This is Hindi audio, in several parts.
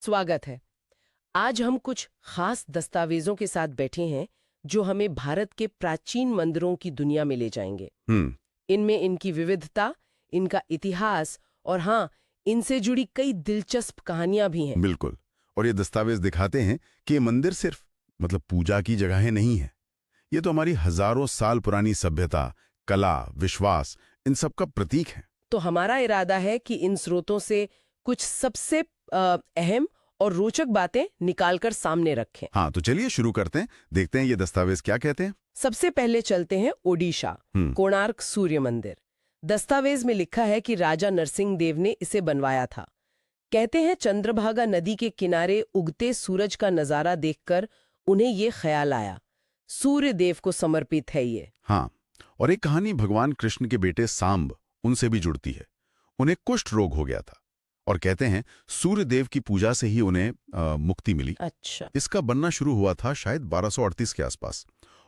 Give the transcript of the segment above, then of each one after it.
स्वागत है। आज हम कुछ खास दस्तावेजों के साथ बैठे हैं जो हमें भारत के प्राचीन मंदिरों की दुनिया में ले जाएंगे। इनमें इनकी विविधता, इनका इतिहास और हाँ, इनसे जुड़ी कई दिलचस्प कहानियां भी हैं। बिल्कुल। और ये दस्तावेज दिखाते हैं कि ये मंदिर सिर्फ पूजा की जगहें नहीं है। ये तो हमारी हजारों साल पुरानी सभ्यता, कला, विश्वास, इन सब का प्रतीक है। तो हमारा इरादा है कि इन स्रोतों से कुछ सबसे अहम और रोचक बातें निकालकर सामने रखें। हाँ, तो चलिए शुरू करते हैं, देखते हैं ये दस्तावेज क्या कहते हैं। सबसे पहले चलते हैं ओडिशा, कोणार्क सूर्य मंदिर। दस्तावेज में लिखा है कि राजा नरसिंह देव ने इसे बनवाया था। कहते हैं चंद्रभागा नदी के किनारे उगते सूरज का नजारा देखकर उन्हें ये ख्याल आया, सूर्य देव को समर्पित है ये। हाँ, और एक कहानी भगवान कृष्ण के बेटे सांब उनसे भी जुड़ती है। उन्हें कुष्ठ रोग हो गया था और कहते हैं सूर्य देव की पूजा से ही उन्हें मुक्ति मिली। अच्छा। इसका बनना शुरू हुआ था शायद 1238 के आसपास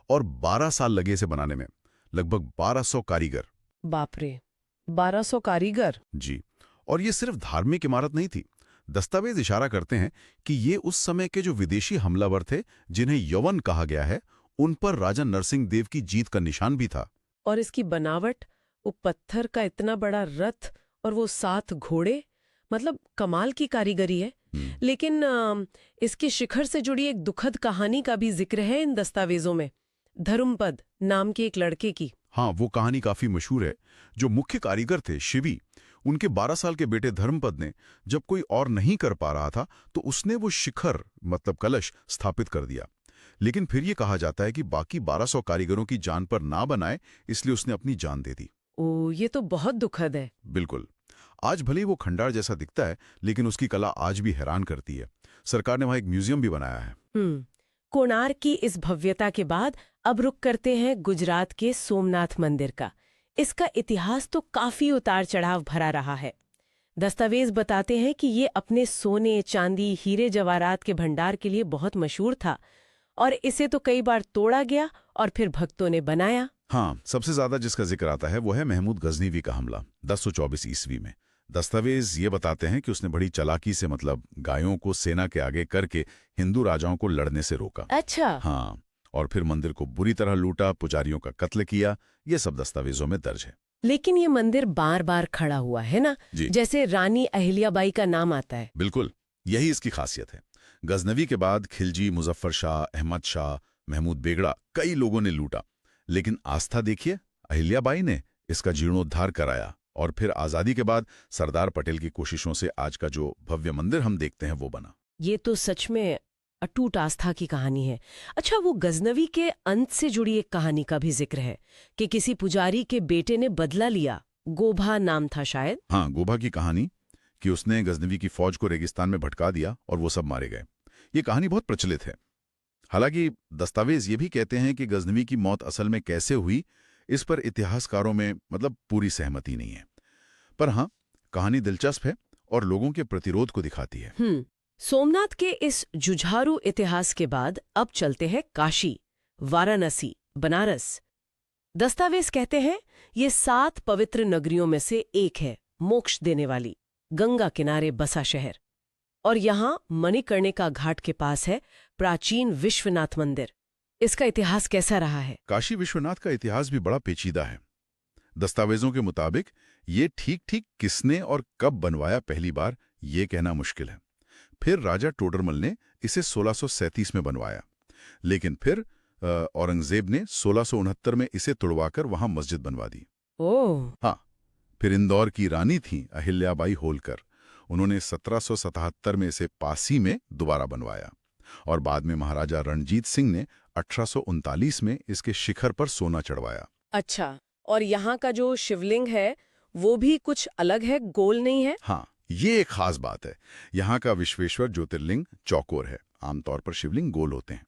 और 12 साल लगे इसे बनाने में। लगभग 1200 कारीगर। बाप रे, 1200 कारीगर। जी। और ये सिर्फ धार्मिक इमारत नहीं थी। दस्तावेज इशारा करते हैं कि ये उस समय के जो विदेशी हमलावर थे, जिन्हें यवन कहा गया है, उन पर राजा नरसिंह देव की जीत का निशान भी था। और इसकी बनावट, वो पत्थर का इतना बड़ा रथ और वो 7 घोड़े, मतलब कमाल की कारीगरी है। लेकिन इसके शिखर से जुड़ी एक दुखद कहानी का भी जिक्र है इन दस्तावेजों में, धर्मपद नाम के एक लड़के की। हाँ, वो कहानी काफी मशहूर है। जो मुख्य कारीगर थे शिवी, उनके 12 साल के बेटे धर्मपद ने जब कोई और नहीं कर पा रहा था तो उसने वो शिखर कलश स्थापित कर दिया। लेकिन फिर ये कहा जाता है कि बाकी 1200 कारीगरों की जान पर ना बनाए, इसलिए उसने अपनी जान दे दी। ओ, ये तो बहुत दुखद है। बिल्कुल। आज भले ही वो खंडार जैसा दिखता है, लेकिन उसकी कला आज भी हैरान करती है। सरकार ने वहां एक म्यूजियम भी बनाया है। कोणार्क की इस भव्यता के बाद अब रुक करते हैं गुजरात के सोमनाथ मंदिर का। इसका इतिहास तो काफी उतार चढ़ाव भरा रहा है। दस्तावेज बताते हैं कि ये अपने सोने, चांदी, हीरे जवाहरात के भंडार के लिए बहुत मशहूर था और इसे तो कई बार तोड़ा गया और फिर भक्तों ने बनाया। हाँ, सबसे ज्यादा जिसका जिक्र आता है वो है महमूद गजनीवी का हमला 1024 ईस्वी में। दस्तावेज ये बताते हैं कि उसने बड़ी चालाकी से गायों को सेना के आगे करके हिंदू राजाओं को लड़ने से रोका। अच्छा। हाँ, और फिर मंदिर को बुरी तरह लूटा, पुजारियों का कत्ल किया। ये सब दस्तावेजों में दर्ज है। लेकिन ये मंदिर बार बार खड़ा हुआ है ना, जैसे रानी अहिल्याबाई का नाम आता है। बिल्कुल, यही इसकी खासियत है। गजनवी के बाद खिलजी, मुजफ्फर शाह, अहमद शाह, महमूद बेगड़ा, कई लोगों ने लूटा, लेकिन आस्था देखिए, अहिल्याबाई ने इसका जीर्णोद्धार कराया और फिर आजादी के बाद सरदार पटेल की कोशिशों से आज का जो भव्य मंदिर हम देखते हैं वो बना। ये तो सच में अटूट आस्था की कहानी है। अच्छा, वो गजनवी के अंत से जुड़ी एक कहानी का भी जिक्र है कि किसी पुजारी के बेटे ने बदला लिया। गोभा नाम था शायद। हाँ, गोभा की कहानी कि उसने गजनवी की फौज को रेगिस्तान में भटका दिया और वो सब मारे गए। ये कहानी बहुत प्रचलित है। हालांकि दस्तावेज ये भी कहते हैं कि गजनवी की मौत असल में कैसे हुई, इस पर इतिहासकारों में पूरी सहमति नहीं है। पर हाँ, कहानी दिलचस्प है और लोगों के प्रतिरोध को दिखाती है। सोमनाथ के इस जुझारू इतिहास के बाद अब चलते हैं काशी, वाराणसी, बनारस। दस्तावेज कहते हैं ये 7 पवित्र नगरियों में से एक है, मोक्ष देने वाली, गंगा किनारे बसा शहर। और यहाँ मणिकर्णिका घाट के पास है प्राचीन विश्वनाथ मंदिर। इसका इतिहास कैसा रहा है? काशी विश्वनाथ का इतिहास भी बड़ा पेचीदा है। दस्तावेजों के मुताबिक ये ठीक किसने और कब बनवाया, पहली बार ये कहना मुश्किल है। फिर राजा टोडरमल ने इसे 1637 में बनवाया, लेकिन फिर औरंगजेब ने 1669 में इसे तुड़वाकर वहां मस्जिद बनवा दी। ओह। हाँ, फिर इंदौर की रानी थी अहिल्याबाई होलकर, उन्होंने 1777 में इसे पासी में दोबारा बनवाया और बाद में महाराजा रणजीत सिंह ने 1839 में इसके शिखर पर सोना चढ़वाया। अच्छा, और यहाँ का जो शिवलिंग है वो भी कुछ अलग है, गोल नहीं है? हाँ, ये एक खास बात है। यहाँ का विश्वेश्वर ज्योतिर्लिंग चौकोर है, आमतौर पर शिवलिंग गोल होते हैं।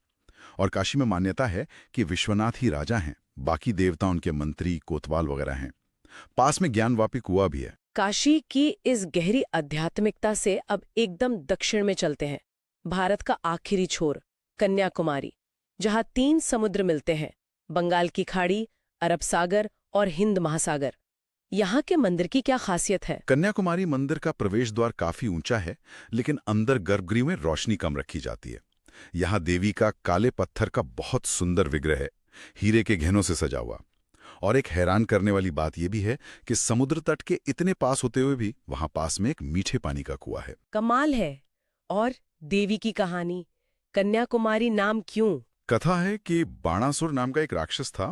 और काशी में मान्यता है कि विश्वनाथ ही राजा हैं, बाकी देवता उनके मंत्री, कोतवाल वगैरह हैं। पास में ज्ञानवापी कुआं भी है। काशी की इस गहरी आध्यात्मिकता से अब एकदम दक्षिण में चलते हैं, भारत का आखिरी छोर, कन्याकुमारी, जहां 3 समुद्र मिलते हैं, बंगाल की खाड़ी, अरब सागर और हिंद महासागर। यहाँ के मंदिर की क्या खासियत है? कन्याकुमारी मंदिर का प्रवेश द्वार काफी ऊंचा है, लेकिन अंदर गर्भगृह में रोशनी कम रखी जाती है। यहाँ देवी का काले पत्थर का बहुत सुंदर विग्रह है, हीरे के गहनों से सजा हुआ। और एक हैरान करने वाली बात यह भी है कि समुद्र तट के इतने पास होते हुए भी वहां पास में एक मीठे पानी का कुआं है। कमाल है। और देवी की कहानी, कन्याकुमारी नाम क्यों? कथा है कि बाणासुर नाम का एक राक्षस था।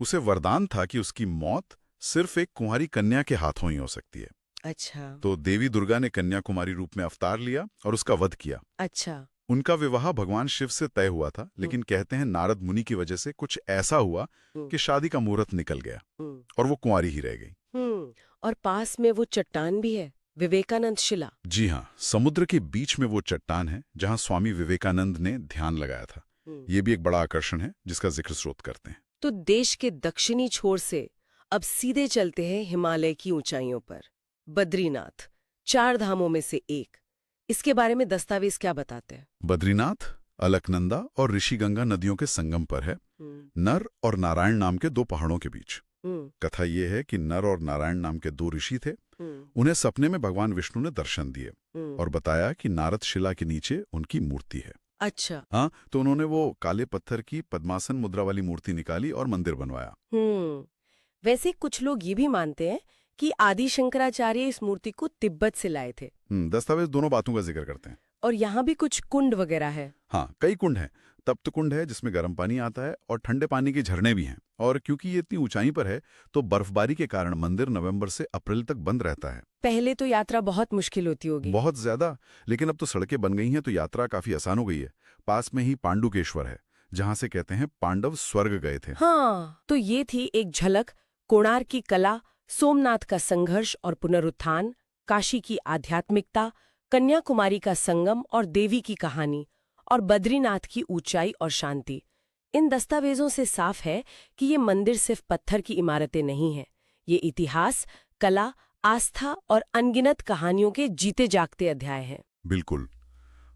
उसे वरदान था कि उसकी मौत सिर्फ एक कुंवारी कन्या के हाथों ही हो सकती है। अच्छा। तो देवी दुर्गा ने कन्याकुमारी रूप में अवतार लिया और उसका वध किया। अच्छा। उनका विवाह भगवान शिव से तय हुआ था, लेकिन कहते हैं नारद मुनि की वजह से कुछ ऐसा हुआ कि शादी का मुहूर्त निकल गया और वो कुंवारी ही रह गई। और पास में वो चट्टान भी है, विवेकानंद शिला। जी हाँ, समुद्र के बीच में वो चट्टान है जहाँ स्वामी विवेकानंद ने ध्यान लगाया था। ये भी एक बड़ा आकर्षण है जिसका जिक्र स्रोत करते हैं। तो देश के दक्षिणी छोर से अब सीधे चलते हैं हिमालय की ऊंचाइयों पर। बद्रीनाथ, 4 धामों में से एक। इसके बारे में दस्तावेज क्या बताते हैं? बद्रीनाथ अलकनंदा और ऋषिगंगा नदियों के संगम पर है, नर और नारायण नाम के 2 पहाड़ों के बीच। कथा ये है कि नर और नारायण नाम के 2 ऋषि थे। उन्हें सपने में भगवान विष्णु ने दर्शन दिए और बताया कि नारद शिला के नीचे उनकी मूर्ति है। अच्छा। हाँ, तो उन्होंने वो काले पत्थर की पद्मासन मुद्रा वाली मूर्ति निकाली और मंदिर बनवाया। वैसे कुछ लोग ये भी मानते हैं कि आदि शंकराचार्य इस मूर्ति को तिब्बत से लाए थे। दस्तावेज दोनों बातों का जिक्र करते हैं। और यहाँ भी कुछ कुंड वगैरह है। हाँ, कई कुंड हैं। तप्त कुंड है जिसमें गर्म पानी आता है और ठंडे पानी के झरने भी हैं। और क्योंकि ये इतनी ऊंचाई पर है तो बर्फबारी के कारण मंदिर नवंबर से अप्रैल तक बंद रहता है। पहले तो यात्रा बहुत मुश्किल होती होगी। बहुत ज्यादा, लेकिन अब तो सड़कें बन गई हैं तो यात्रा काफी आसान हो गई है। पास में ही पांडुकेश्वर है जहाँ से कहते हैं पांडव स्वर्ग गए थे। हाँ, तो ये थी एक झलक कोणार्क की कला, सोमनाथ का संघर्ष और पुनरुत्थान, काशी की आध्यात्मिकता, कन्याकुमारी का संगम और देवी की कहानी, और बद्रीनाथ की ऊंचाई और शांति। इन दस्तावेजों से साफ है कि ये मंदिर सिर्फ पत्थर की इमारतें नहीं हैं। ये इतिहास, कला, आस्था और अनगिनत कहानियों के जीते जागते अध्याय हैं। बिल्कुल,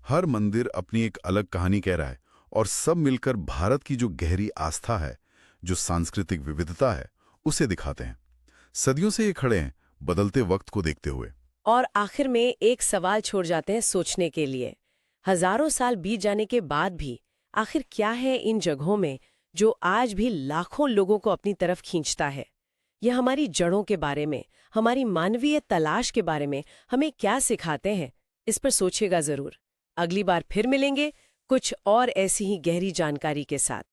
हर मंदिर अपनी एक अलग कहानी कह रहा है और सब मिलकर भारत की जो गहरी आस्था है, जो सांस्कृतिक विविधता है, उसे दिखाते हैं। सदियों से ये खड़े हैं, बदलते वक्त को देखते हुए। और आखिर में एक सवाल छोड़ जाते हैं सोचने के लिए। हजारों साल बीत जाने के बाद भी आखिर क्या है इन जगहों में जो आज भी लाखों लोगों को अपनी तरफ खींचता है? यह हमारी जड़ों के बारे में, हमारी मानवीय तलाश के बारे में हमें क्या सिखाते हैं? इस पर सोचिएगा जरूर। अगली बार फिर मिलेंगे कुछ और ऐसी ही गहरी जानकारी के साथ।